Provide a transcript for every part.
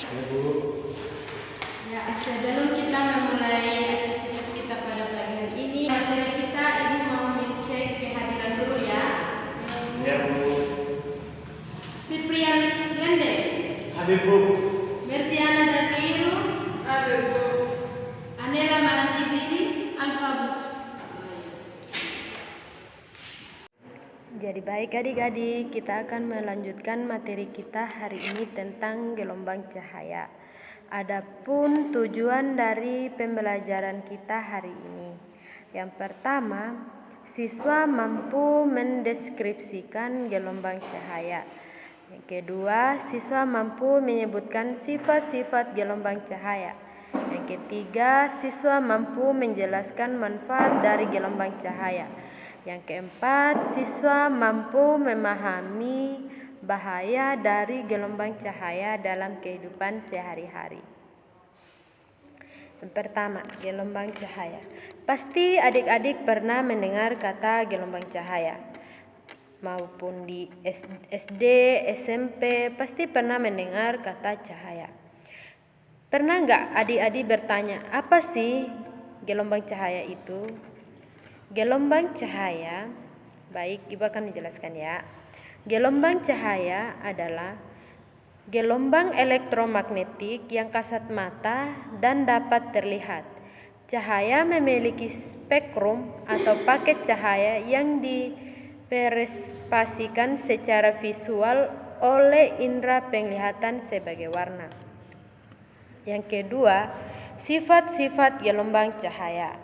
Ya, Bu. Ya, sebelum kita memulai aktivitas kita pada pagi hari ini, materi kita, Ibu mau mengecek kehadiran dulu ya. Ya, Bu. Cyprian Lende, Hadir, Bu. Mersiana Datiru, Hadir, Bu. Anela Marajibiri, Alfa Bu. Jadi baik adik-adik, kita akan melanjutkan materi kita hari ini tentang gelombang cahaya. Adapun tujuan dari pembelajaran kita hari ini. Yang pertama, siswa mampu mendeskripsikan gelombang cahaya. Yang kedua, siswa mampu menyebutkan sifat-sifat gelombang cahaya. Yang ketiga, siswa mampu menjelaskan manfaat dari gelombang cahaya. Yang keempat, siswa mampu memahami bahaya dari gelombang cahaya dalam kehidupan sehari-hari. Yang pertama, gelombang cahaya. Pasti adik-adik pernah mendengar kata gelombang cahaya. Maupun di SD, SMP, pasti pernah mendengar kata cahaya. Pernah nggak adik-adik bertanya, apa sih gelombang cahaya itu? Gelombang cahaya, baik, Ibu akan menjelaskan ya. Gelombang cahaya adalah gelombang elektromagnetik yang kasat mata dan dapat terlihat. Cahaya memiliki spektrum atau paket cahaya yang dipresentasikan secara visual oleh indera penglihatan sebagai warna. Yang kedua, sifat-sifat gelombang cahaya.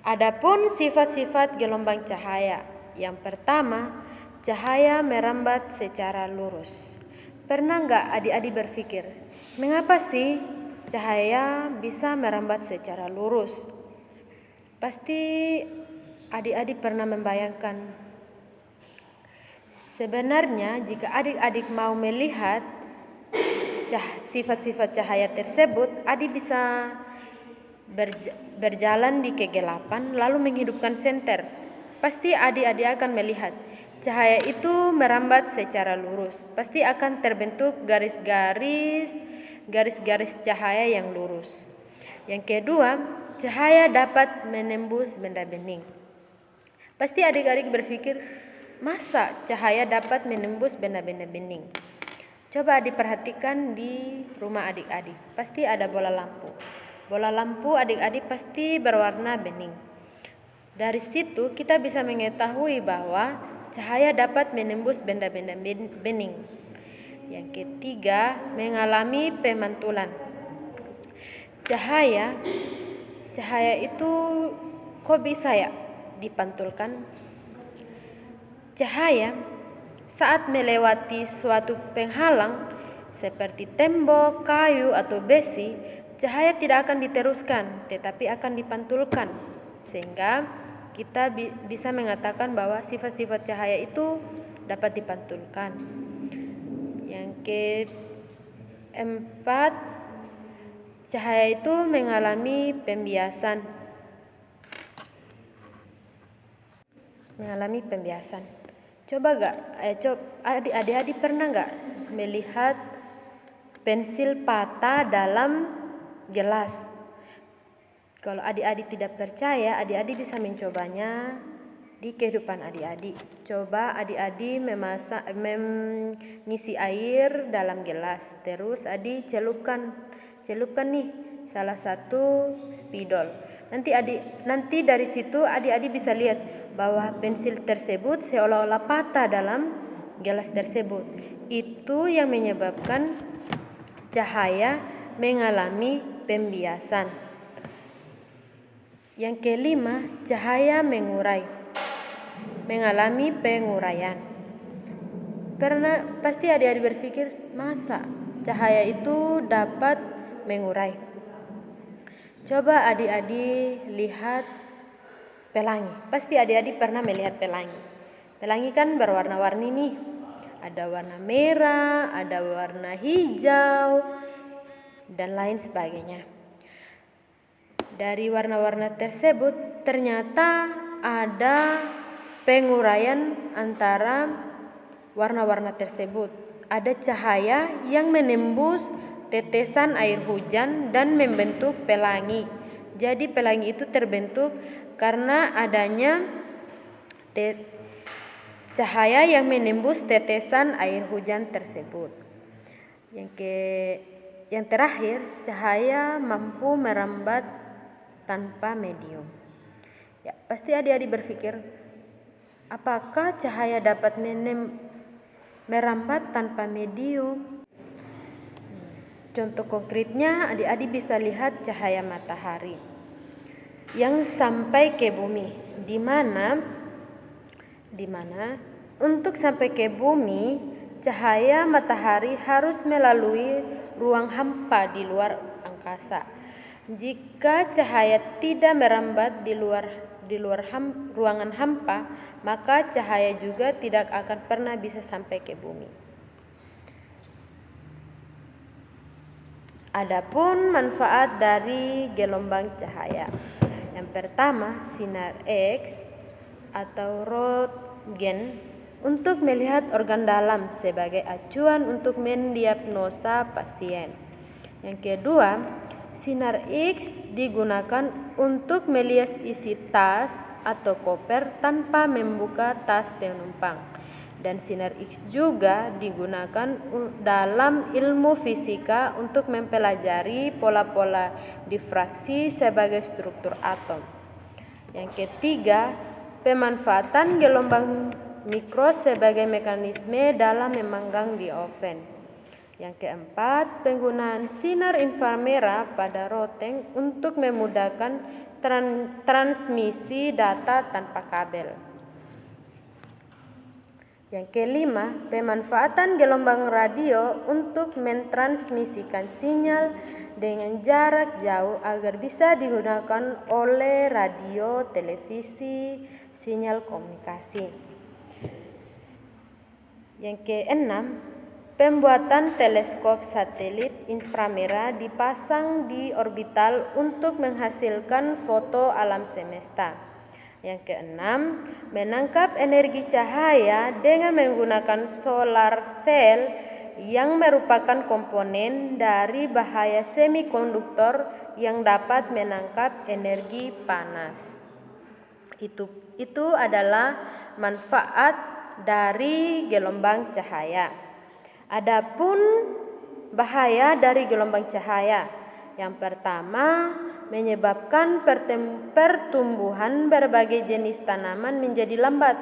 Adapun sifat-sifat gelombang cahaya, yang pertama, cahaya merambat secara lurus. Pernah nggak adik-adik berpikir, mengapa sih cahaya bisa merambat secara lurus? Pasti adik-adik pernah membayangkan. Sebenarnya jika adik-adik mau melihat sifat-sifat cahaya tersebut, adik bisa berjalan di kegelapan lalu menghidupkan senter. Pasti adik-adik akan melihat cahaya itu merambat secara lurus. Pasti akan terbentuk garis-garis cahaya yang lurus. Yang kedua, cahaya dapat menembus benda bening. Pasti adik-adik berpikir, masa cahaya dapat menembus benda-benda bening? Coba diperhatikan di rumah adik-adik. Pasti ada bola lampu. Bola lampu adik-adik pasti berwarna bening. Dari situ kita bisa mengetahui bahwa cahaya dapat menembus benda-benda bening. Yang ketiga, mengalami pemantulan. Cahaya itu kok bisa ya dipantulkan? Cahaya saat melewati suatu penghalang seperti tembok, kayu, atau besi, cahaya tidak akan diteruskan, tetapi akan dipantulkan. Sehingga kita bisa mengatakan bahwa sifat-sifat cahaya itu dapat dipantulkan. Yang keempat, cahaya itu mengalami pembiasan. Coba adik-adik pernah nggak melihat pensil patah dalam gelas? Kalau adik-adik tidak percaya, adik-adik bisa mencobanya di kehidupan adik-adik. Coba adik-adik mengisi air dalam gelas, terus adik celupkan nih salah satu spidol. Nanti dari situ adik-adik bisa lihat bahwa pensil tersebut seolah-olah patah dalam gelas tersebut. Itu yang menyebabkan cahaya mengalami pembiasan. Yang kelima, cahaya mengalami penguraian. Pasti adik-adik berpikir, masa cahaya itu dapat mengurai? Coba adik-adik lihat pelangi. Pasti adik-adik pernah melihat pelangi. Pelangi kan berwarna-warni nih. Ada warna merah, ada warna hijau, dan lain sebagainya. Dari warna-warna tersebut ternyata ada penguraian antara warna-warna tersebut. Ada cahaya yang menembus tetesan air hujan dan membentuk pelangi. Jadi pelangi itu terbentuk karena adanya cahaya yang menembus tetesan air hujan tersebut. Yang terakhir, cahaya mampu merambat tanpa medium. Ya, pasti adik-adik berpikir, apakah cahaya dapat merambat tanpa medium? Contoh konkretnya, adik-adik bisa lihat cahaya matahari yang sampai ke bumi, di mana untuk sampai ke bumi, cahaya matahari harus melalui ruang hampa di luar angkasa. Jika cahaya tidak merambat di luar ruangan hampa, maka cahaya juga tidak akan pernah bisa sampai ke bumi. Adapun manfaat dari gelombang cahaya. Yang pertama, sinar X atau Röntgen untuk melihat organ dalam sebagai acuan untuk mendiagnosa pasien. Yang kedua, sinar X digunakan untuk melihat isi tas atau koper tanpa membuka tas penumpang. Dan sinar X juga digunakan dalam ilmu fisika untuk mempelajari pola-pola difraksi sebagai struktur atom. Yang ketiga, pemanfaatan gelombang mikro sebagai mekanisme dalam memanggang di oven. Yang keempat, penggunaan sinar inframerah pada roteng untuk memudahkan transmisi data tanpa kabel. Yang kelima, pemanfaatan gelombang radio untuk mentransmisikan sinyal dengan jarak jauh agar bisa digunakan oleh radio, televisi, sinyal komunikasi. Yang keenam, pembuatan teleskop satelit inframerah dipasang di orbital untuk menghasilkan foto alam semesta. Yang keenam, menangkap energi cahaya dengan menggunakan solar cell yang merupakan komponen dari bahaya semikonduktor yang dapat menangkap energi panas. Itu adalah manfaat dari gelombang cahaya. Adapun bahaya dari gelombang cahaya. Yang pertama, menyebabkan pertumbuhan berbagai jenis tanaman menjadi lambat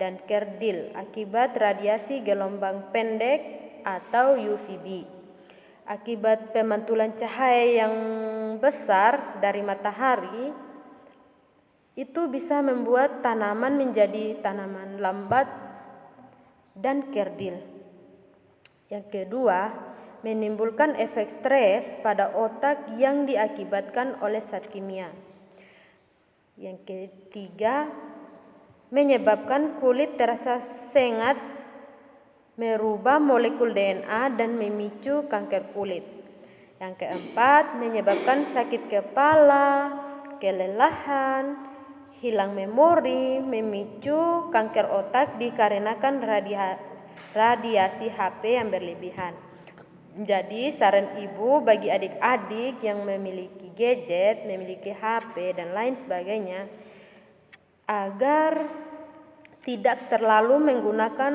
dan kerdil akibat radiasi gelombang pendek atau UVB. Akibat pemantulan cahaya yang besar dari matahari, itu bisa membuat tanaman menjadi tanaman lambat dan kerdil. Yang kedua, menimbulkan efek stres pada otak yang diakibatkan oleh zat kimia. Yang ketiga, menyebabkan kulit terasa sengat, merubah molekul DNA dan memicu kanker kulit. Yang keempat, menyebabkan sakit kepala, kelelahan, hilang memori, memicu kanker otak dikarenakan radiasi HP yang berlebihan. Jadi saran ibu bagi adik-adik yang memiliki gadget, memiliki HP dan lain sebagainya, agar tidak terlalu menggunakan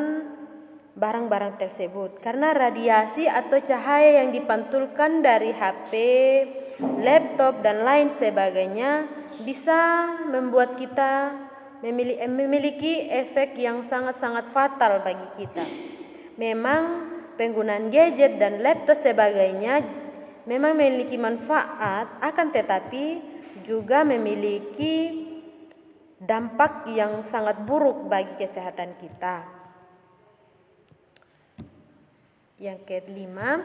barang-barang tersebut, karena radiasi atau cahaya yang dipantulkan dari HP, laptop dan lain sebagainya bisa membuat kita memiliki efek yang sangat-sangat fatal bagi kita. Memang penggunaan gadget dan laptop sebagainya memang memiliki manfaat, akan tetapi juga memiliki dampak yang sangat buruk bagi kesehatan kita. Yang kelima,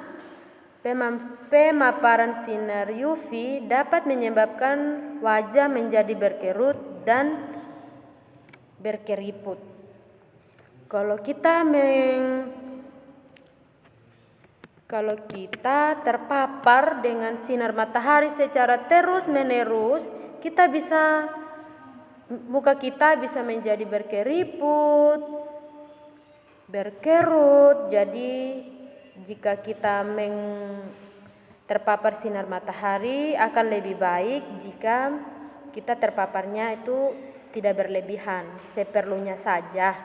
pemaparan sinar UV dapat menyebabkan wajah menjadi berkerut dan berkeriput. Kalau kita terpapar dengan sinar matahari secara terus-menerus, muka kita bisa menjadi berkeriput, berkerut. Jadi jika kita terpapar sinar matahari akan lebih baik jika kita terpaparnya itu tidak berlebihan, seperlunya saja.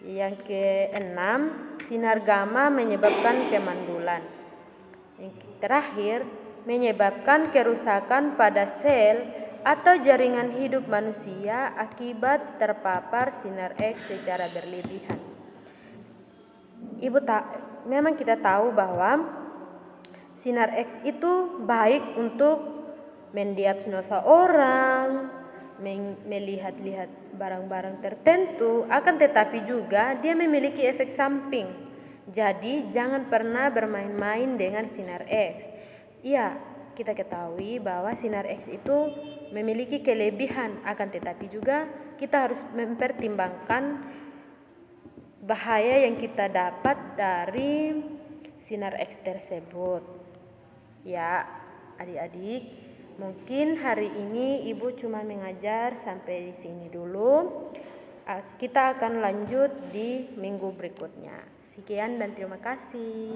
Yang keenam, sinar gamma menyebabkan kemandulan. Yang terakhir, menyebabkan kerusakan pada sel atau jaringan hidup manusia akibat terpapar sinar X secara berlebihan. Memang kita tahu bahwa sinar X itu baik untuk mendiagnosa orang, melihat-lihat barang-barang tertentu, akan tetapi juga dia memiliki efek samping. Jadi jangan pernah bermain-main dengan sinar X. Ya, kita ketahui bahwa sinar X itu memiliki kelebihan, akan tetapi juga kita harus mempertimbangkan bahaya yang kita dapat dari sinar X tersebut. Ya, adik-adik, mungkin hari ini Ibu cuma mengajar sampai di sini dulu. Kita akan lanjut di minggu berikutnya. Sekian dan terima kasih.